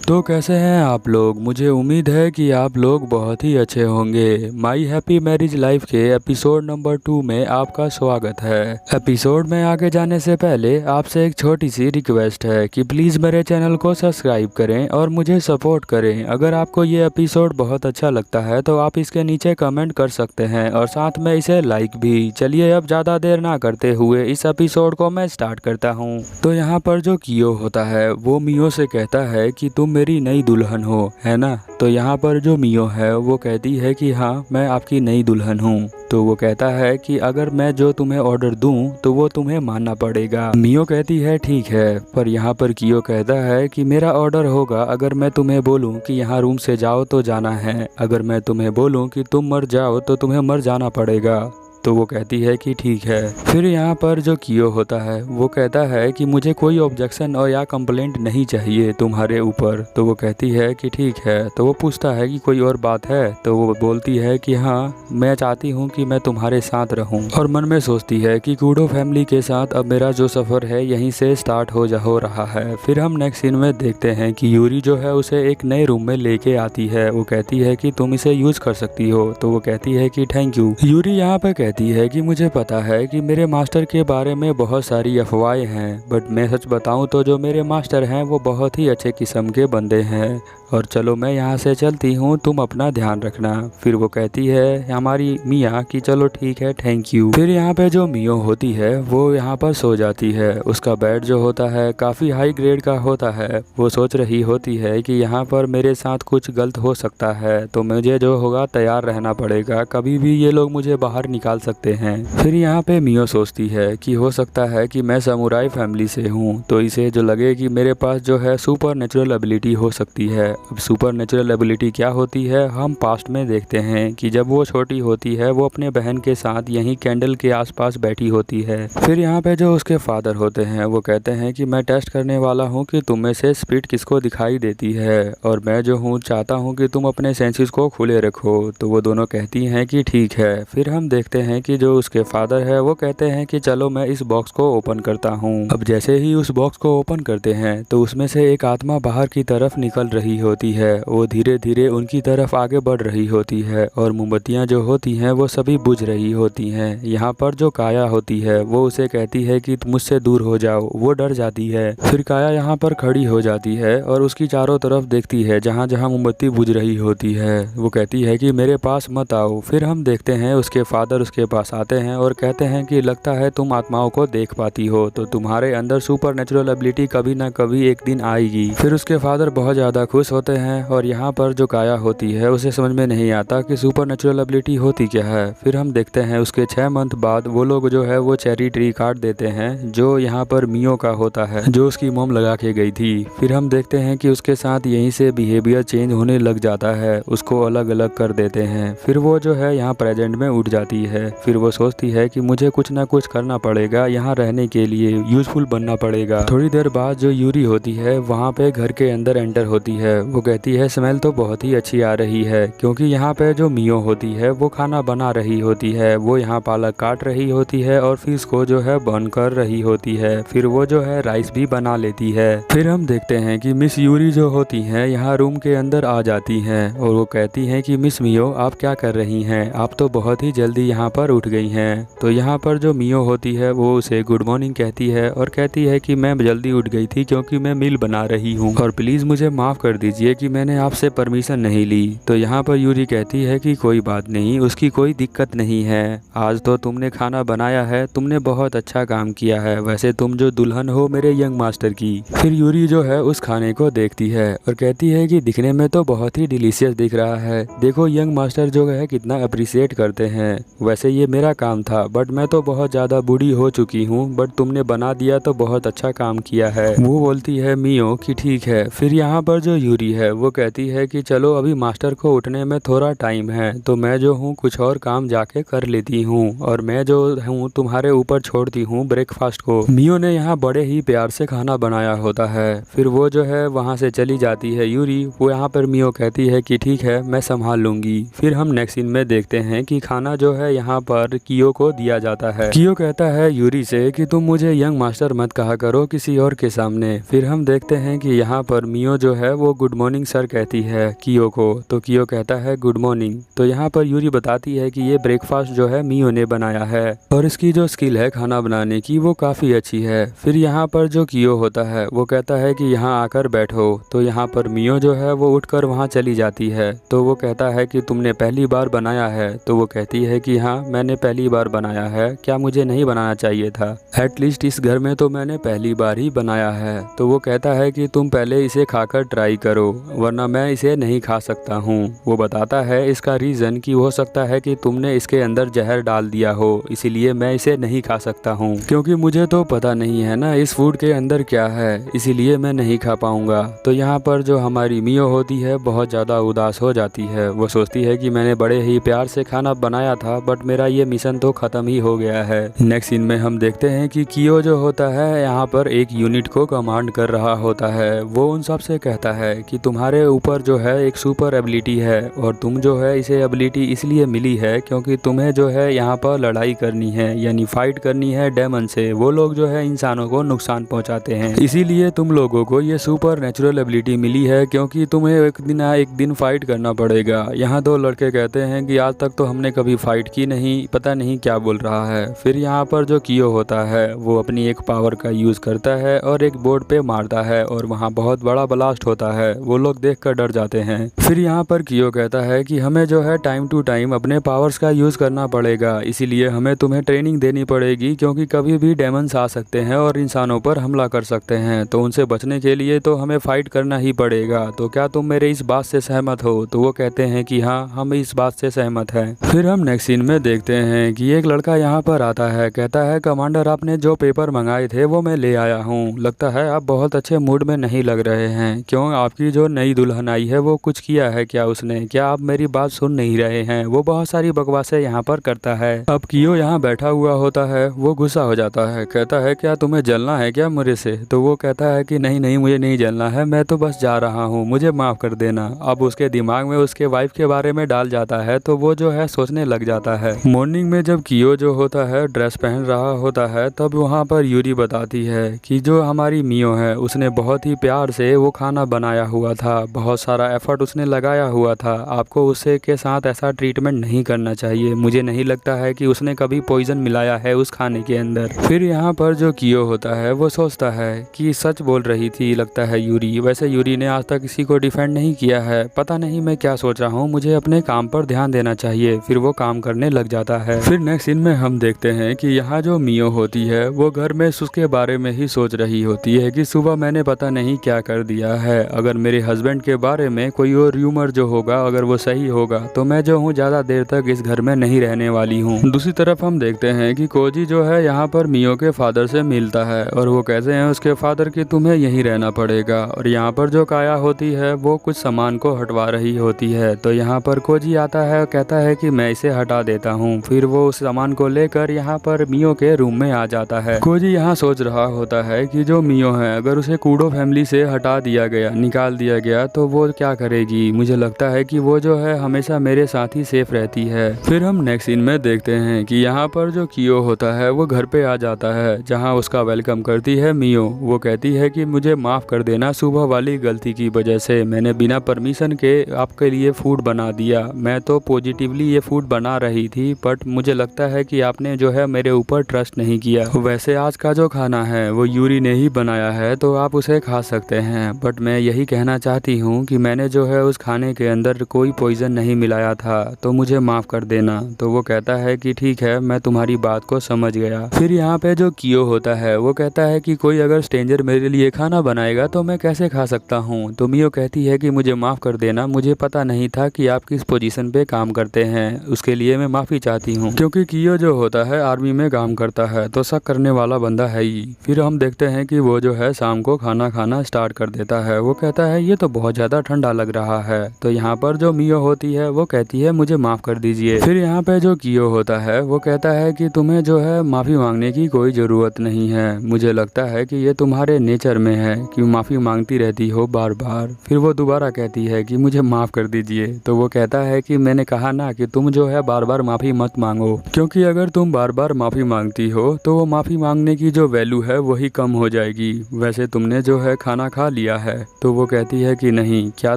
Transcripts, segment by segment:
तो कैसे हैं आप लोग। मुझे उम्मीद है कि आप लोग बहुत ही अच्छे होंगे। माई हैप्पी मैरिज लाइफ के एपिसोड नंबर 2 में आपका स्वागत है। एपिसोड में आगे जाने से पहले आपसे एक छोटी सी रिक्वेस्ट है कि प्लीज़ मेरे चैनल को सब्सक्राइब करें और मुझे सपोर्ट करें। अगर आपको ये एपिसोड बहुत अच्छा लगता है तो आप इसके नीचे कमेंट कर सकते हैं और साथ में इसे लाइक भी। चलिए अब ज़्यादा देर ना करते हुए इस एपिसोड को मैं स्टार्ट करता हूँ। तो यहाँ पर जो कियो होता है वो मियो से कहता है कि तुम मेरी नई दुल्हन हो, है ना। तो यहाँ पर जो मियो है वो कहती है कि हाँ मैं आपकी नई दुल्हन हूँ। तो वो कहता है कि अगर मैं जो तुम्हें ऑर्डर दूं तो वो तुम्हें मानना पड़ेगा। मियो कहती है ठीक है, पर यहाँ पर कियो कहता है कि मेरा ऑर्डर होगा अगर मैं तुम्हें बोलूं कि यहाँ रूम से जाओ तो जाना है, अगर मैं तुम्हें बोलूं कि तुम मर जाओ तो तुम्हें मर जाना पड़ेगा। तो वो कहती है कि ठीक है। फिर यहाँ पर जो कियो होता है वो कहता है कि मुझे कोई ऑब्जेक्शन और या कंप्लेंट नहीं चाहिए तुम्हारे ऊपर। तो वो कहती है कि ठीक है। तो वो पूछता है कि कोई और बात है। तो वो बोलती है कि हाँ मैं चाहती हूँ कि मैं तुम्हारे साथ रहूँ, और मन में सोचती है कि कूडो फैमिली के साथ अब मेरा जो सफ़र है यहीं से स्टार्ट हो रहा है। फिर हम नेक्स्ट सीन में देखते हैं कि यूरी जो है उसे एक नए रूम में लेके आती है। वो कहती है कि तुम इसे यूज़ कर सकती हो। तो वो कहती है कि थैंक यू। यूरी यहाँ पर कहती है कि मुझे पता है कि मेरे मास्टर के बारे में बहुत सारी अफवाहें हैं, बट मैं सच बताऊं तो जो मेरे मास्टर हैं वो बहुत ही अच्छे किस्म के बंदे हैं। और चलो मैं यहाँ से चलती हूँ, तुम अपना ध्यान रखना। फिर वो कहती है हमारी मिया कि चलो ठीक है थैंक यू। फिर यहाँ पे जो मियो होती है वो यहाँ पर सो जाती है। उसका बेड जो होता है काफ़ी हाई ग्रेड का होता है। वो सोच रही होती है कि यहाँ पर मेरे साथ कुछ गलत हो सकता है, तो मुझे जो होगा तैयार रहना पड़ेगा, कभी भी ये लोग मुझे बाहर निकाल सकते हैं। फिर यहाँ पे मियो सोचती है कि हो सकता है कि मैं समुराई फैमिली से हूँ, तो इसे जो लगे कि मेरे पास जो है सुपर नेचुरल एबिलिटी हो सकती है। अब सुपर नेचुरल एबिलिटी क्या होती है हम पास्ट में देखते हैं कि जब वो छोटी होती है वो अपने बहन के साथ यहीं कैंडल के आसपास बैठी होती है। फिर यहाँ पे जो उसके फादर होते हैं वो कहते हैं कि मैं टेस्ट करने वाला हूँ कि तुम में से स्पिरिट किसको दिखाई देती है, और मैं जो हूँ चाहता हूँ कि तुम अपने सेंसेस को खुले रखो। तो वो दोनों कहती हैं कि ठीक है। फिर हम देखते हैं कि जो उसके फादर है वो कहते हैं कि चलो मैं इस बॉक्स को ओपन करता हूँ। अब जैसे ही उस बॉक्स को ओपन करते हैं तो उसमें से एक आत्मा बाहर की तरफ निकल रही होती है। वो धीरे धीरे उनकी तरफ आगे बढ़ रही होती है और मोमबत्तियां जो होती हैं वो सभी बुझ रही होती हैं। यहाँ पर जो काया होती है वो उसे कहती है कि मुझसे दूर हो जाओ। वो डर जाती है। फिर काया यहाँ पर खड़ी हो जाती है और उसकी चारों तरफ देखती है जहाँ जहाँ मोमबत्ती बुझ रही होती है। वो कहती है कि मेरे पास मत आओ। फिर हम देखते हैं उसके फादर उसके पास आते हैं और कहते हैं कि लगता है तुम आत्माओं को देख पाती हो, तो तुम्हारे अंदर सुपर नेचुरल एबिलिटी कभी ना कभी एक दिन आएगी। फिर उसके फादर बहुत ज़्यादा खुश होते हैं और यहाँ पर जो काया होती है उसे समझ में नहीं आता कि सुपर नेचुरल एबिलिटी होती क्या है। फिर हम देखते हैं उसके 6 मंथ बाद वो लोग जो है वो चेरी ट्री काट देते हैं जो यहाँ पर मियो का होता है, जो उसकी मोम लगा के गई थी। फिर हम देखते हैं कि उसके साथ यहीं से बिहेवियर चेंज होने लग जाता है, उसको अलग अलग कर देते हैं। फिर वो जो है यहाँ प्रेजेंट में उठ जाती है। फिर वो सोचती है कि मुझे कुछ ना कुछ करना पड़ेगा यहाँ रहने के लिए, यूजफुल बनना पड़ेगा। थोड़ी देर बाद जो यूरी होती है वहाँ पे घर के अंदर एंटर होती है। वो कहती है स्मेल तो बहुत ही अच्छी आ रही है, क्योंकि यहाँ पे जो मियो होती है वो खाना बना रही होती है। वो यहाँ पालक काट रही होती है और फिश को जो है बर्न कर रही होती है। फिर वो जो है राइस भी बना लेती है। फिर हम देखते हैं कि मिस यूरी जो होती हैं यहाँ रूम के अंदर आ जाती हैं और वो कहती हैं कि मिस मियो आप क्या कर रही हैं, आप तो बहुत ही जल्दी यहाँ पर उठ गई हैं। तो यहाँ पर जो मियो होती है वो उसे गुड मॉर्निंग कहती है और कहती है कि मैं जल्दी उठ गई थी क्योंकि मैं मील बना रही हूँ, और प्लीज़ मुझे माफ़ कर दीजिए कि मैंने आपसे परमिशन नहीं ली। तो यहाँ पर यूरी कहती है कि कोई बात नहीं, उसकी कोई दिक्कत नहीं है। आज तो तुमने खाना बनाया है, तुमने बहुत अच्छा काम किया है। वैसे तुम जो दुल्हन हो मेरे यंग मास्टर की। फिर यूरी जो है उस खाने को देखती है और कहती है कि दिखने में तो बहुत ही डिलीशियस दिख रहा है। देखो यंग मास्टर जो है कितना अप्रिशिएट करते हैं। वैसे ये मेरा काम था, बट मैं तो बहुत ज़्यादा बूढ़ी हो चुकी हूँ, बट तुमने बना दिया तो बहुत अच्छा काम किया है। वो बोलती है मियो कि ठीक है। फिर यहाँ पर जो यूरी है वो कहती है कि चलो अभी मास्टर को उठने में थोड़ा टाइम है, तो मैं जो हूँ कुछ और काम जाके कर लेती हूँ, और मैं जो हूँ तुम्हारे ऊपर छोड़ती हूँ ब्रेकफास्ट को। मियो ने यहाँ बड़े ही प्यार से खाना बनाया होता है। फिर वो जो है वहाँ से चली जाती है यूरी। वो यहाँ पर मियो कहती है कि ठीक है मैं संभाल लूँगी। फिर हम नेक्स्ट सीन में देखते हैं कि खाना जो है यहाँ यहाँ पर कियो को दिया जाता है। कियो कहता है यूरी से कि तुम मुझे यंग मास्टर मत कहा करो किसी और के सामने। फिर हम देखते हैं कि यहाँ पर मियो जो है वो गुड मॉर्निंग सर कहती है कियो को, तो कियो कहता है गुड मॉर्निंग। तो यहाँ पर यूरी बताती है कि ये ब्रेकफास्ट जो है मियो ने बनाया है और इसकी जो स्किल है खाना बनाने की वो काफ़ी अच्छी है। फिर यहाँ पर जो कियो होता है वो कहता है कि यहाँ आकर बैठो। तो यहाँ पर मियो जो है वो उठकर वहाँ चली जाती है। तो वो कहता है कि तुमने पहली बार बनाया है? तो वो कहती है कि हाँ मैंने पहली बार बनाया है, क्या मुझे नहीं बनाना चाहिए था? एटलीस्ट इस घर में तो मैंने पहली बार ही बनाया है। तो वो कहता है कि तुम पहले इसे खाकर ट्राई करो वरना मैं इसे नहीं खा सकता हूँ। वो बताता है इसका रीज़न कि हो सकता है कि तुमने इसके अंदर जहर डाल दिया हो, इसीलिए मैं इसे नहीं खा सकता हूँ, क्योंकि मुझे तो पता नहीं है ना इस फूड के अंदर क्या है, इसीलिए मैं नहीं खा पाऊंगा। तो यहाँ पर जो हमारी मियो होती है बहुत ज़्यादा उदास हो जाती है। वो सोचती है कि मैंने बड़े ही प्यार से खाना बनाया था बट मेरा ये मिशन तो ख़त्म ही हो गया है। नेक्स्ट सीन में हम देखते हैं कि कियो जो होता है यहाँ पर एक यूनिट को कमांड कर रहा होता है। वो उन सब से कहता है कि तुम्हारे ऊपर जो है एक सुपर एबिलिटी है और तुम जो है इसे एबिलिटी इसलिए मिली है क्योंकि तुम्हें जो है यहाँ पर लड़ाई करनी है, यानी फाइट करनी है डेमन से। वो लोग जो है इंसानों को नुकसान पहुँचाते हैं, इसीलिए तुम लोगों को ये सुपर नेचुरल एबिलिटी मिली है क्योंकि तुम्हें एक दिन फाइट करना पड़ेगा। यहाँ दो लड़के कहते हैं कि आज तक तो हमने कभी फाइट की नहीं, पता नहीं क्या बोल रहा है। फिर यहाँ पर जो कियो होता है वो अपनी एक पावर का यूज़ करता है और एक बोर्ड पे मारता है और वहाँ बहुत बड़ा ब्लास्ट होता है। वो लोग देख कर डर जाते हैं। फिर यहाँ पर कियो कहता है कि हमें जो है टाइम टू टाइम अपने पावर्स का यूज़ करना पड़ेगा, इसीलिए हमें तुम्हें ट्रेनिंग देनी पड़ेगी क्योंकि कभी भी डेमन्स आ सकते हैं और इंसानों पर हमला कर सकते हैं, तो उनसे बचने के लिए तो हमें फाइट करना ही पड़ेगा। तो क्या तुम मेरे इस बात से सहमत हो? तो वो कहते हैं कि हाँ हम इस बात से सहमत हैं। फिर हम नेक्स्ट सीन में देखते हैं कि एक लड़का यहाँ पर आता है, कहता है कमांडर आपने जो पेपर मंगाए थे वो मैं ले आया हूँ, लगता है आप बहुत अच्छे मूड में नहीं लग रहे हैं, क्यों आपकी जो नई दुल्हन आई है वो कुछ किया है क्या उसने? क्या आप मेरी बात सुन नहीं रहे हैं? वो बहुत सारी बकवासें यहाँ पर करता है। अब कियो यहाँ बैठा हुआ होता है, वो गुस्सा हो जाता है, कहता है क्या तुम्हें जलना है क्या मुझे से? तो वो कहता है कि नहीं नहीं मुझे नहीं जलना है, मैं तो बस जा रहा हूँ, मुझे माफ़ कर देना। अब उसके दिमाग में उसके वाइफ के बारे में डाल जाता है तो वो जो है सोचने लग जाता है। मॉर्निंग में जब कियो जो होता है ड्रेस पहन रहा होता है तब वहाँ पर यूरी बताती है कि जो हमारी मियो है उसने बहुत ही प्यार से वो खाना बनाया हुआ था, बहुत सारा एफर्ट उसने लगाया हुआ था, आपको उससे के साथ ऐसा ट्रीटमेंट नहीं करना चाहिए। मुझे नहीं लगता है कि उसने कभी पॉइजन मिलाया है उस खाने के अंदर। फिर यहाँ पर जो कियो होता है वो सोचता है कि सच बोल रही थी लगता है यूरी, वैसे यूरी ने आज तक किसी को डिफेंड नहीं किया है, पता नहीं मैं क्या सोच रहा हूँ, मुझे अपने काम पर ध्यान देना चाहिए। फिर वो काम करने लग जाता है। फिर नेक्स्ट सीन में हम देखते हैं कि यहाँ जो मियो होती है वो घर में उसके बारे में ही सोच रही होती है कि सुबह मैंने पता नहीं क्या कर दिया है, अगर मेरे हस्बैंड के बारे में कोई और र्यूमर जो होगा अगर वो सही होगा तो मैं जो हूँ ज़्यादा देर तक इस घर में नहीं रहने वाली हूँ। दूसरी तरफ हम देखते हैं कि कोजी जो है यहाँ पर मियो के फादर से मिलता है और वो कहते हैं उसके फादर कि तुम्हें यहीं रहना पड़ेगा। और यहाँ पर जो काया होती है वो कुछ सामान को हटवा रही होती है, तो यहाँ पर कोजी आता है और कहता है कि मैं इसे हटा देता हूँ। फिर वो उस सामान को लेकर यहाँ पर मियो के रूम में आ जाता है। कोजी यहाँ सोच रहा होता है कि जो मियो है अगर उसे कूडो फैमिली से हटा दिया गया, निकाल दिया गया तो वो क्या करेगी? मुझे लगता है कि वो जो है हमेशा मेरे साथ ही सेफ रहती है। फिर हम नेक्स्ट सीन में देखते हैं कि यहाँ पर जो कियो होता है वो घर पे आ जाता है जहाँ उसका वेलकम करती है मियो। वो कहती है कि मुझे माफ़ कर देना सुबह वाली गलती की वजह से, मैंने बिना परमिशन के आपके लिए फूड बना दिया, मैं तो पॉजिटिवली ये फूड बना रही थी बट मुझे लगता है कि आपने जो है मेरे ऊपर ट्रस्ट नहीं किया। वैसे आज का जो खाना है वो यूरी ने ही बनाया है तो आप उसे खा सकते हैं, बट मैं यही कहना चाहती हूँ कि मैंने जो है उस खाने के अंदर कोई पॉइजन नहीं मिलाया था, तो मुझे माफ़ कर देना। तो वो कहता है कि ठीक है मैं तुम्हारी बात को समझ गया। फिर यहाँ पे जो कियो होता है वो कहता है कि कोई अगर स्ट्रेंजर मेरे लिए खाना बनाएगा तो मैं कैसे खा सकता हूँ? तो मियो कहती है कि मुझे माफ़ कर देना, मुझे पता नहीं था कि आप किस पोजीशन पे काम करते हैं, उसके लिए मैं माफ़ी चाहती हूँ। क्योंकि कियो जो होता है आर्मी में काम करता है तो शक करने वाला बंदा है ही। फिर हम देखते हैं कि वो जो है शाम को खाना खाना स्टार्ट कर देता है। वो कहता है ये तो बहुत ज़्यादा ठंडा लग रहा है। तो यहाँ पर जो मियो होती है वो कहती है मुझे माफ़ कर दीजिए। फिर यहाँ पे जो कियो होता है वो कहता है कि तुम्हें जो है माफ़ी मांगने की कोई ज़रूरत नहीं है, मुझे लगता है कि ये तुम्हारे नेचर में है कि माफ़ी मांगती रहती हो बार बार। फिर वो दोबारा कहती है कि मुझे माफ़ कर दीजिए। तो वो कहता है कि मैंने कहा ना कि तुम जो है बार बार माफ़ी माफ़ी मत मांगो, क्योंकि अगर तुम बार बार माफ़ी मांगती हो तो वो माफ़ी मांगने की जो वैल्यू है वही कम हो जाएगी। वैसे तुमने जो है खाना खा लिया है? तो वो कहती है कि नहीं, क्या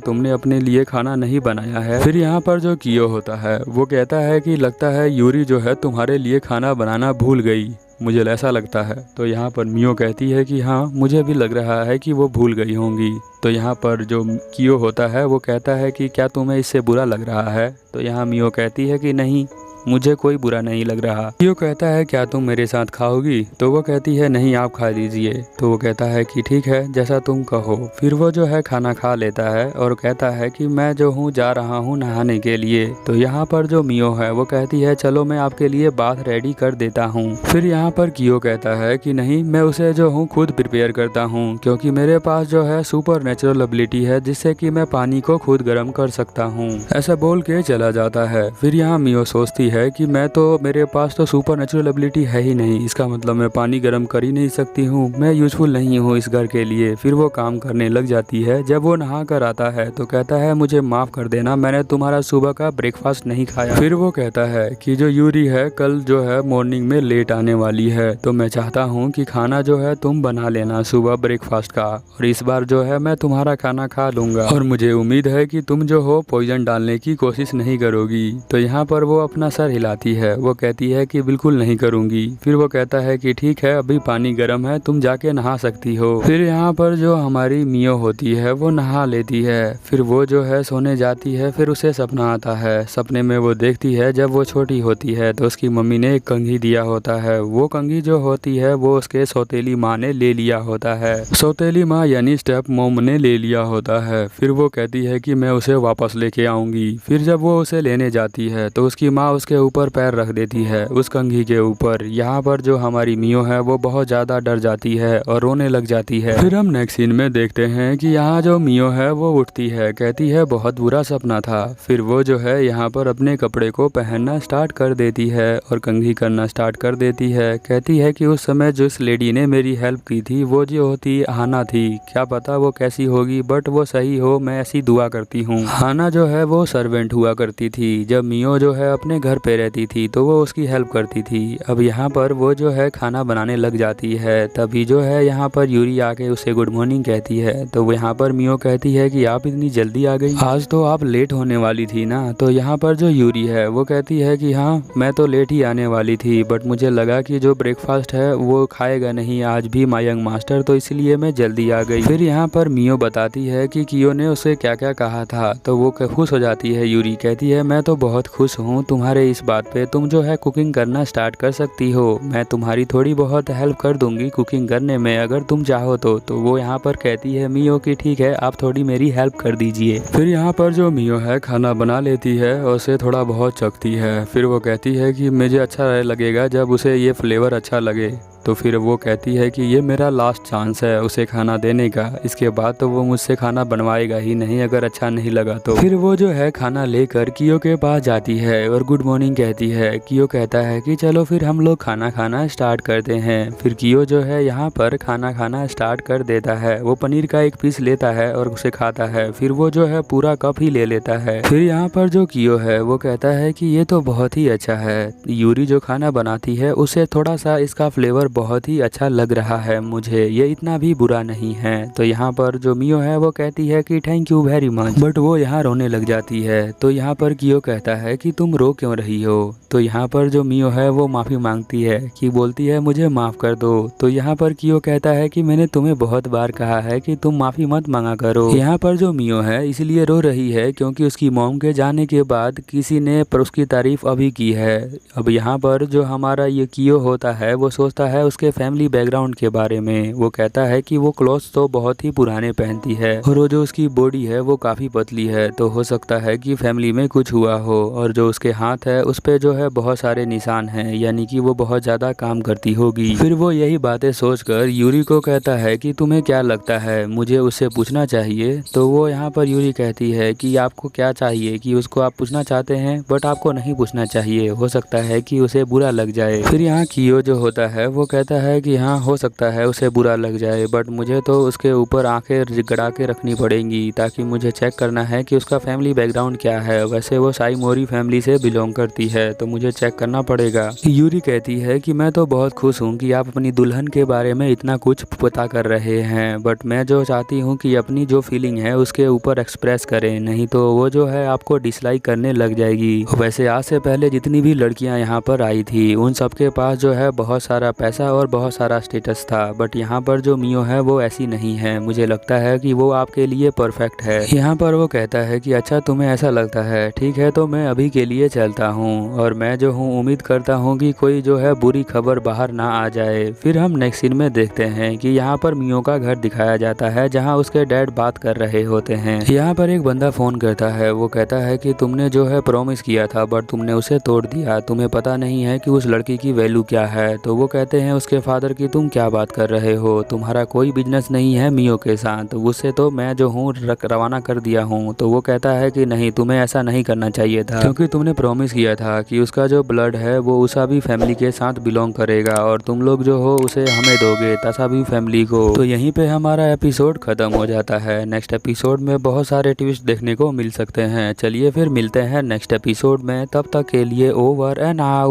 तुमने अपने लिए खाना नहीं बनाया है? फिर यहाँ पर जो कियो होता है वो कहता है कि लगता है यूरी जो है तुम्हारे लिए खाना बनाना भूल गई, मुझे ऐसा लगता है। तो यहाँ पर मियो कहती है कि हाँ, मुझे भी लग रहा है कि वो भूल गई होंगी। तो यहाँ पर जो कियो होता है वो कहता है कि क्या तुम्हें इससे बुरा लग रहा है? तो यहाँ मियो कहती है कि नहीं, मुझे कोई बुरा नहीं लग रहा। कियो कहता है क्या तुम मेरे साथ खाओगी? तो वो कहती है नहीं, आप खा लीजिए। तो वो कहता है कि ठीक है, जैसा तुम कहो। फिर वो जो है खाना खा लेता है और कहता है कि मैं जो हूँ जा रहा हूँ नहाने के लिए। तो यहाँ पर जो मियो है वो कहती है चलो मैं आपके लिए बाथ रेडी कर देता हूँ। फिर यहाँ पर कियो कहता है कि नहीं, मैं उसे जो हूँ खुद प्रिपेयर करता हूँ, क्योंकि मेरे पास जो है सुपर नेचुरल एबिलिटी है जिससे कि मैं पानी को खुद गर्म कर सकता हूँ। ऐसा बोल के चला जाता है। फिर यहाँ मियो सोचती है कि मेरे पास तो सुपर नेचुरल एबिलिटी है ही नहीं, इसका मतलब मैं पानी गर्म कर ही नहीं सकती हूँ, मैं यूजफुल नहीं हूँ इस घर के लिए। फिर वो काम करने लग जाती है। जब वो नहा कर आता है तो कहता है मुझे माफ़ कर देना, मैंने तुम्हारा सुबह का ब्रेकफास्ट नहीं खाया। फिर वो कहता है कि जो यूरी है कल जो है मॉर्निंग में लेट आने वाली है, तो मैं चाहता हूँ कि खाना जो है तुम बना लेना सुबह ब्रेकफास्ट का, और इस बार जो है मैं तुम्हारा खाना खा लूँगा, और मुझे उम्मीद है कि तुम जो हो पॉइजन डालने की कोशिश नहीं करोगी। तो यहाँ पर वो अपना सर हिलाती है। वो कहती है कि बिल्कुल नहीं करूँगी। फिर वो कहता है कि ठीक है, अभी पानी गर्म है, तुम जाके नहा सकती हो। फिर यहाँ पर जो हमारी मियो होती है वो नहा लेती है। फिर वो जो है सोने जाती है। फिर उसे सपना आता है। सपने में वो देखती है जब वो छोटी होती है तो उसकी मम्मी ने एक कंघी दिया होता है। वो कंघी जो होती है वो उसके सौतेली माँ ने ले लिया होता है। सौतेली माँ यानी स्टेप मॉम ने ले लिया होता है। फिर वो कहती है कि मैं उसे वापस लेके आऊँगी। फिर जब वो उसे लेने जाती है तो उसकी माँ उसके ऊपर पैर रख देती है, उस कंघी के ऊपर। यहाँ पर जो हमारी मियो है वो बहुत ज़्यादा डर जाती है और रोने लग जाती है। फिर हम नेक्स्ट सीन में देखते हैं कि यहाँ जो मियो है वो उठती है, कहती है बहुत बुरा सपना था। फिर वो जो है यहाँ पर अपने कपड़े को पहनना स्टार्ट कर देती है और कंघी करना स्टार्ट कर देती है। कहती है कि उस समय जिस लेडी ने मेरी हेल्प की थी वो जो होती हाना थी, क्या पता वो कैसी होगी, बट वो सही हो, मैं ऐसी दुआ करती हूँ। हाना जो है वो सर्वेंट हुआ करती थी। जब मियो जो है अपने घर पे रहती थी तो वो उसकी हेल्प करती थी। अब यहाँ पर वो जो है खाना बनाने लग जाती है। तभी जो है यहाँ पर यूरी आके उसे गुड मॉर्निंग कहती है। तो यहाँ पर मियो कहती है कि आप इतनी जल्दी आ गई, आज तो आप लेट होने वाली थी ना। तो यहाँ पर जो यूरी है वो कहती है कि हाँ, मैं तो लेट ही आने वाली थी, बट मुझे लगा कि जो ब्रेकफास्ट है वो खाएगा नहीं आज भी माय यंग मास्टर, तो इसलिए मैं जल्दी आ गई। फिर यहाँ पर मियो बताती है कि कियो ने उसे क्या क्या कहा था। तो वो खुश हो जाती है। यूरी कहती है मैं तो बहुत खुश हूँ तुम्हारे इस बात पे, तुम जो है कुकिंग करना स्टार्ट कर सकती हो, मैं तुम्हारी थोड़ी बहुत हेल्प कर दूंगी कुकिंग करने में अगर तुम चाहो तो। वो यहाँ पर कहती है मियो कि ठीक है, आप थोड़ी मेरी हेल्प कर दीजिए। फिर यहाँ पर जो मियो है खाना बना लेती है और उसे थोड़ा बहुत चखती है। फिर वो कहती है कि मुझे अच्छा लगेगा जब उसे ये फ्लेवर अच्छा लगे। तो फिर वो कहती है कि ये मेरा लास्ट चांस है उसे खाना देने का, इसके बाद तो वो मुझसे खाना बनवाएगा ही नहीं अगर अच्छा नहीं लगा तो। फिर वो जो है खाना लेकर कियो के पास जाती है और गुड मॉर्निंग कहती है। कियो कहता है कि चलो फिर हम लोग खाना खाना स्टार्ट करते हैं। फिर कियो जो है यहाँ पर खाना खाना स्टार्ट कर देता है। वो पनीर का एक पीस लेता है और उसे खाता है। फिर वो जो है पूरा कप ही ले लेता है। फिर यहाँ पर जो कियो है वो कहता है कि ये तो बहुत ही अच्छा है, यूरी जो खाना बनाती है उसे थोड़ा सा इसका फ्लेवर बहुत ही अच्छा लग रहा है मुझे, ये इतना भी बुरा नहीं है। तो यहाँ पर जो मियो है वो कहती है कि thank you very much, but वो यहाँ रोने लग जाती है। तो यहाँ पर कियो कहता है कि तुम रो क्यों रही हो। तो यहाँ पर जो मियो है वो माफ़ी मांगती है कि बोलती है मुझे माफ़ कर दो। तो यहाँ पर कियो कहता है कि मैंने तुम्हें बहुत बार कहा है कि तुम माफ़ी मत मांगा करो। यहाँ पर जो मियो है इसलिए रो रही है क्योंकि उसकी मॉम के जाने के बाद किसी ने पर उसकी तारीफ अभी की है। अब यहाँ पर जो हमारा ये कियो होता है वो सोचता है उसके फैमिली बैकग्राउंड के बारे में। वो कहता है कि वो क्लॉथ्स तो बहुत ही पुराने पहनती है और वो जो उसकी बॉडी है वो काफ़ी पतली है, तो हो सकता है कि फैमिली में कुछ हुआ हो। और जो उसके हाथ है उस पे जो है बहुत सारे निशान हैं, यानी कि वो बहुत ज़्यादा काम करती होगी। फिर वो यही बातें सोचकर यूरी को कहता है कि तुम्हें क्या लगता है मुझे उससे पूछना चाहिए। तो वो यहाँ पर यूरी कहती है कि आपको क्या चाहिए, कि उसको आप पूछना चाहते हैं बट आपको नहीं पूछना चाहिए, हो सकता है कि उसे बुरा लग जाए। फिर यहाँ कियो जो होता है वो कहता है कि हाँ हो सकता है उसे बुरा लग जाए, बट मुझे तो उसके ऊपर आंखें गड़ा के रखनी पड़ेंगी ताकि मुझे चेक करना है कि उसका फैमिली बैकग्राउंड क्या है। वैसे वो साई मोरी फैमिली से बिलोंग करती करती है तो मुझे चेक करना पड़ेगा। यूरी कहती है कि मैं तो बहुत खुश हूँ कि आप अपनी दुल्हन के बारे में इतना कुछ पता कर रहे हैं, बट मैं जो चाहती हूँ कि अपनी जो फीलिंग है उसके ऊपर एक्सप्रेस करें, नहीं तो वो जो है आपको डिसलाइक करने लग जाएगी। वैसे आज से पहले जितनी भी लड़कियां यहाँ पर आई थी उन सबके पास जो है बहुत सारा पैसा और बहुत सारा स्टेटस था, बट यहाँ पर जो मियो है वो ऐसी नहीं है। मुझे लगता है कि वो आपके लिए परफेक्ट है। यहाँ पर वो कहता है कि अच्छा तुम्हें ऐसा लगता है, ठीक है तो मैं अभी के लिए चलता हूँ, और मैं जो हूँ उम्मीद करता हूँ कि कोई जो है बुरी खबर बाहर ना आ जाए। फिर हम नेक्स्ट सीन में देखते हैं कि यहाँ पर मियो का घर दिखाया जाता है जहाँ उसके डैड बात कर रहे होते हैं। यहाँ पर एक बंदा फोन करता है, वो कहता है कि तुमने जो है प्रॉमिस किया था बट तुमने उसे तोड़ दिया, तुम्हें पता नहीं है कि उस लड़की की वैल्यू क्या है। तो वो कहते हैं उसके फादर की तुम क्या बात कर रहे हो, तुम्हारा कोई बिजनेस नहीं है मियो के साथ, उससे तो मैं जो हूँ रवाना कर दिया हूँ। तो वो कहता है कि नहीं तुम्हें ऐसा नहीं करना चाहिए था, क्योंकि तुमने प्रॉमिस किया था कि उसका जो ब्लड है वो उसाबी फैमिली के साथ बिलोंग करेगा और तुम लोग जो हो उसे हमें दोगे, तसाबी फैमिली को। तो यहीं पे हमारा एपिसोड खत्म हो जाता है। नेक्स्ट एपिसोड में बहुत सारे ट्विस्ट देखने को मिल सकते हैं। चलिए फिर मिलते हैं नेक्स्ट एपिसोड में, तब तक के लिए ओवर एंड आउट।